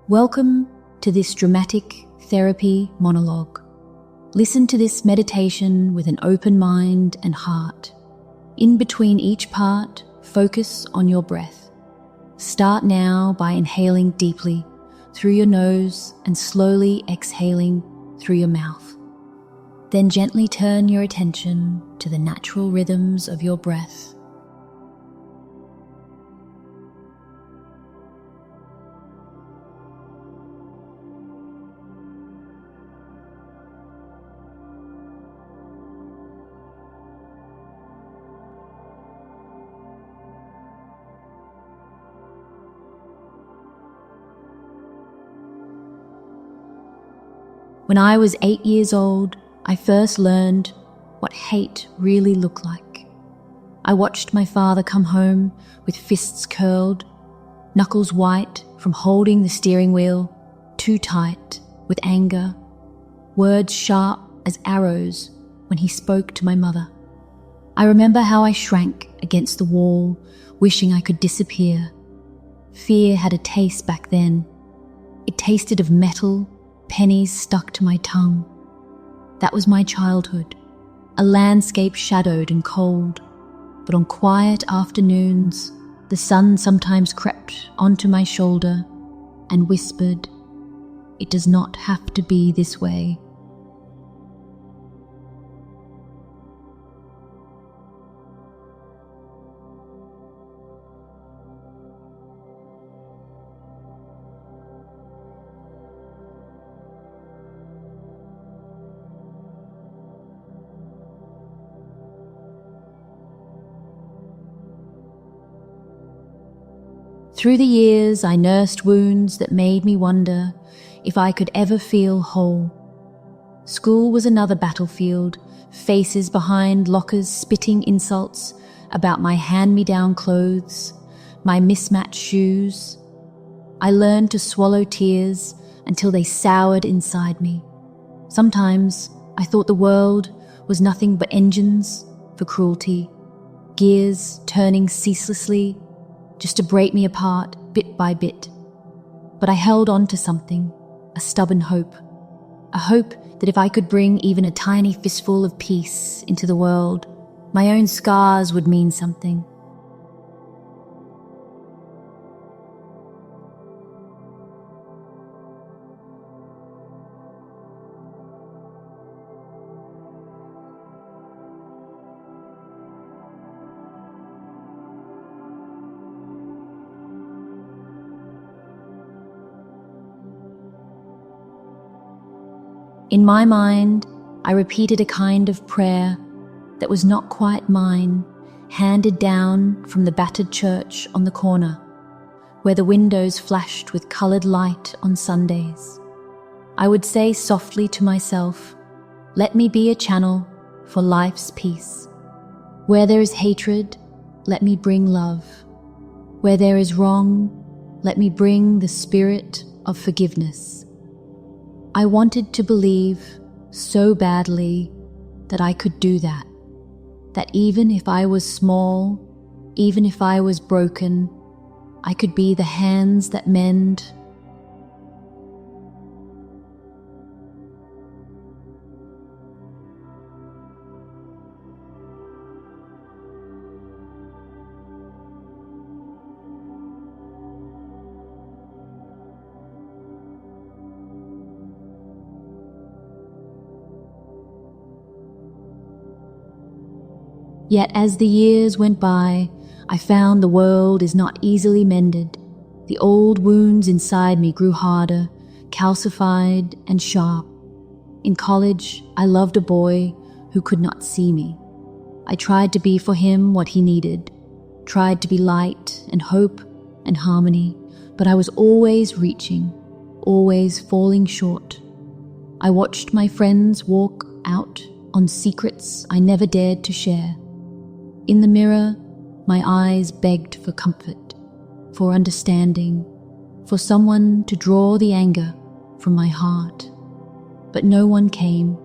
Welcome to this dramatic therapy monologue. Listen to this meditation with an open mind and heart. In between each part, focus on your breath. Start now by inhaling deeply through your nose and slowly exhaling through your mouth. Then gently turn your attention to the natural rhythms of your breath. When I was 8 years old, I first learned what hate really looked like. I watched my father come home with fists curled, knuckles white from holding the steering wheel too tight with anger, words sharp as arrows when he spoke to my mother. I remember how I shrank against the wall, wishing I could disappear. Fear had a taste back then. It tasted of metal, pennies stuck to my tongue. That was my childhood, a landscape shadowed and cold. But on quiet afternoons, the sun sometimes crept onto my shoulder and whispered, "It does not have to be this way." Through the years, I nursed wounds that made me wonder if I could ever feel whole. School was another battlefield, faces behind lockers spitting insults about my hand-me-down clothes, my mismatched shoes. I learned to swallow tears until they soured inside me. Sometimes I thought the world was nothing but engines for cruelty, gears turning ceaselessly just to break me apart bit by bit. But I held on to something, a stubborn hope. A hope that if I could bring even a tiny fistful of peace into the world, my own scars would mean something. In my mind, I repeated a kind of prayer that was not quite mine, handed down from the battered church on the corner, where the windows flashed with coloured light on Sundays. I would say softly to myself, "Let me be a channel for life's peace. Where there is hatred, let me bring love. Where there is wrong, let me bring the spirit of forgiveness." I wanted to believe so badly that I could do that even if I was small, even if I was broken, I could be the hands that mend. Yet as the years went by, I found the world is not easily mended. The old wounds inside me grew harder, calcified and sharp. In college, I loved a boy who could not see me. I tried to be for him what he needed, tried to be light and hope and harmony, but I was always reaching, always falling short. I watched my friends walk out on secrets I never dared to share. In the mirror, my eyes begged for comfort, for understanding, for someone to draw the anger from my heart. But no one came.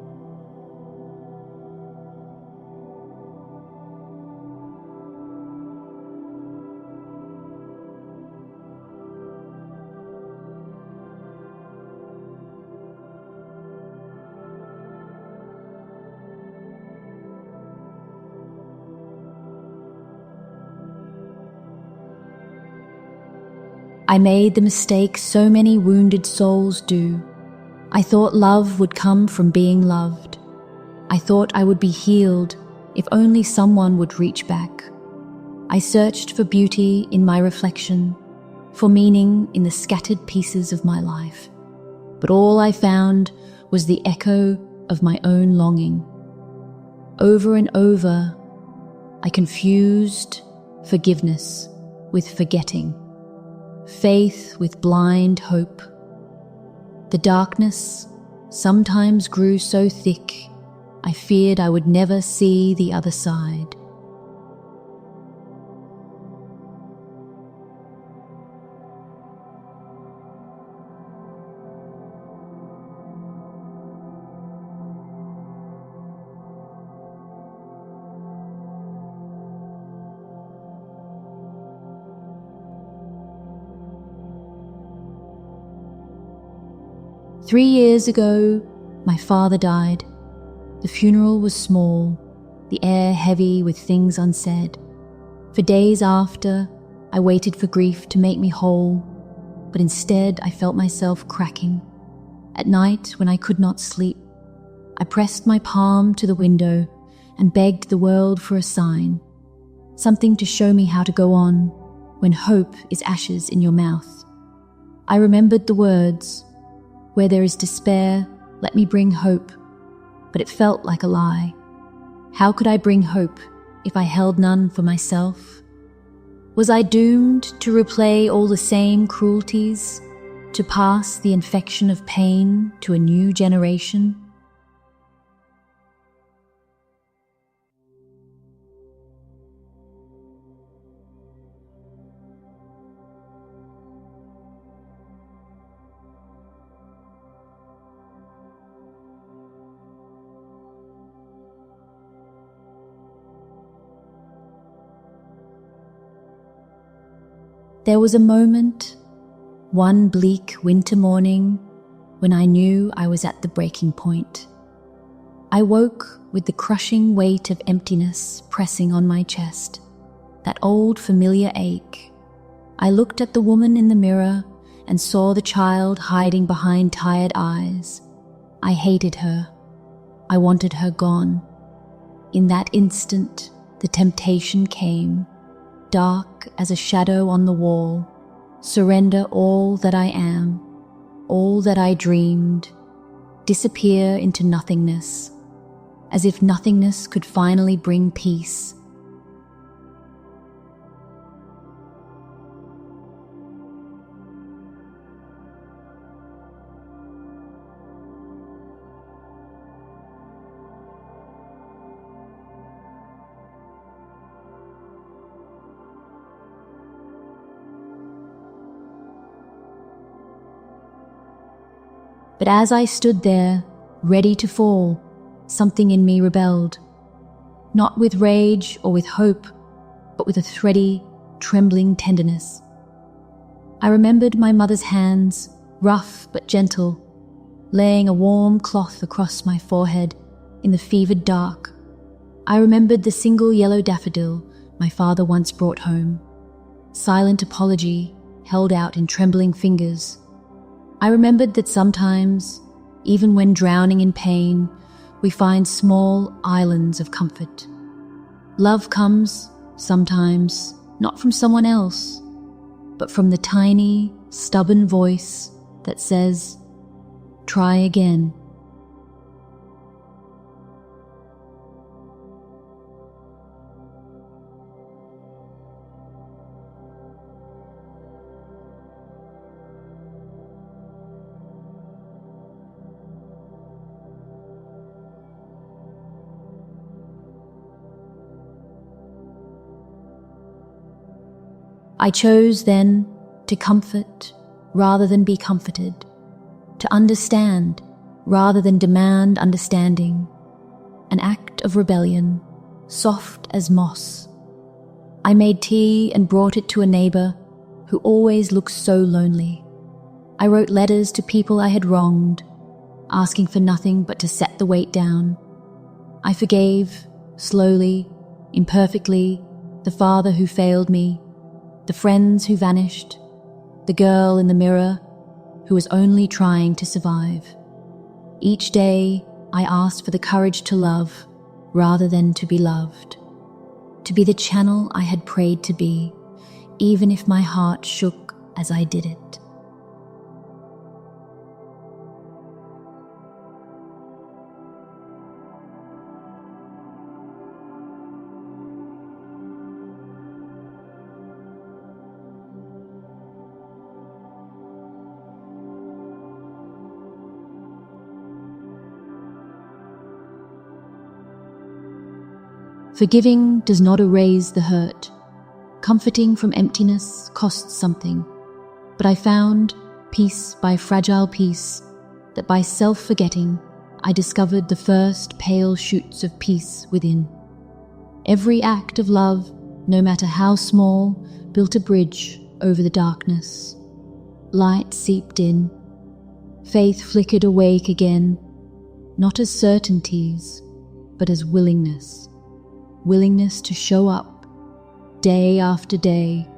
I made the mistake so many wounded souls do. I thought love would come from being loved. I thought I would be healed if only someone would reach back. I searched for beauty in my reflection, for meaning in the scattered pieces of my life. But all I found was the echo of my own longing. Over and over, I confused forgiveness with forgetting, faith with blind hope. The darkness sometimes grew so thick, I feared I would never see the other side. Three years ago, my father died. The funeral was small, the air heavy with things unsaid. For days after, I waited for grief to make me whole, but instead I felt myself cracking. At night, when I could not sleep, I pressed my palm to the window and begged the world for a sign, something to show me how to go on when hope is ashes in your mouth. I remembered the words, "Where there is despair, let me bring hope," but it felt like a lie. How could I bring hope if I held none for myself? Was I doomed to replay all the same cruelties, to pass the infection of pain to a new generation? There was a moment, one bleak winter morning, when I knew I was at the breaking point. I woke with the crushing weight of emptiness pressing on my chest, that old familiar ache. I looked at the woman in the mirror and saw the child hiding behind tired eyes. I hated her. I wanted her gone. In that instant, the temptation came. Dark as a shadow on the wall, surrender all that I am, all that I dreamed, disappear into nothingness, as if nothingness could finally bring peace. But as I stood there, ready to fall, something in me rebelled. Not with rage or with hope, but with a thready, trembling tenderness. I remembered my mother's hands, rough but gentle, laying a warm cloth across my forehead in the fevered dark. I remembered the single yellow daffodil my father once brought home, silent apology held out in trembling fingers. I remembered that sometimes, even when drowning in pain, we find small islands of comfort. Love comes, sometimes, not from someone else, but from the tiny, stubborn voice that says, "Try again." I chose then to comfort rather than be comforted, to understand rather than demand understanding, an act of rebellion, soft as moss. I made tea and brought it to a neighbour who always looked so lonely. I wrote letters to people I had wronged, asking for nothing but to set the weight down. I forgave, slowly, imperfectly, the father who failed me, the friends who vanished. the girl in the mirror who was only trying to survive. Each day, I asked for the courage to love rather than to be loved, to be the channel I had prayed to be, even if my heart shook as I did it. Forgiving does not erase the hurt. Comforting from emptiness costs something. But I found, piece by fragile piece, that by self-forgetting, I discovered the first pale shoots of peace within. Every act of love, no matter how small, built a bridge over the darkness. Light seeped in. Faith flickered awake again, not as certainties, but as willingness. Willingness to show up, day after day,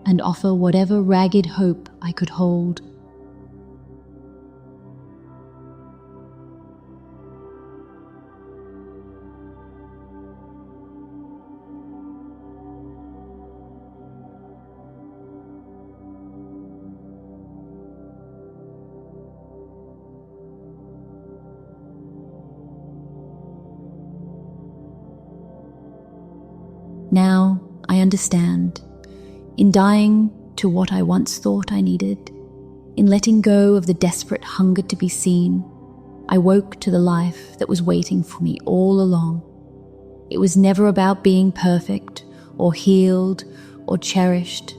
and offer whatever ragged hope I could hold. Now I understand. In dying to what I once thought I needed, in letting go of the desperate hunger to be seen, I woke to the life that was waiting for me all along. It was never about being perfect or healed or cherished.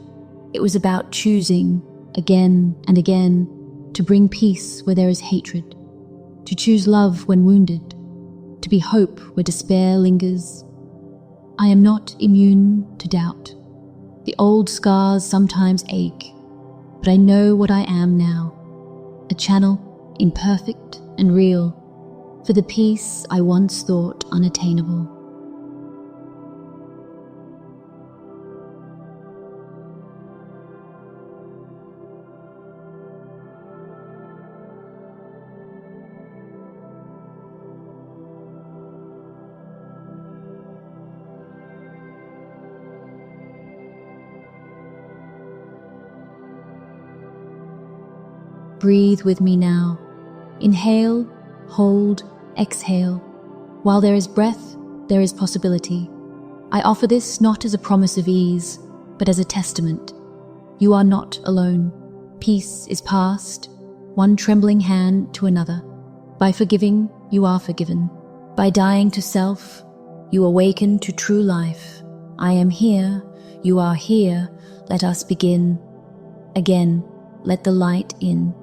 It was about choosing again and again to bring peace where there is hatred, to choose love when wounded, to be hope where despair lingers. I am not immune to doubt. The old scars sometimes ache, but I know what I am now, a channel imperfect and real for the peace I once thought unattainable. Breathe with me now. Inhale, hold, exhale. While there is breath, there is possibility. I offer this not as a promise of ease, but as a testament. You are not alone. Peace is passed, one trembling hand to another. By forgiving, you are forgiven. By dying to self, you awaken to true life. I am here, you are here, let us begin. Again, let the light in.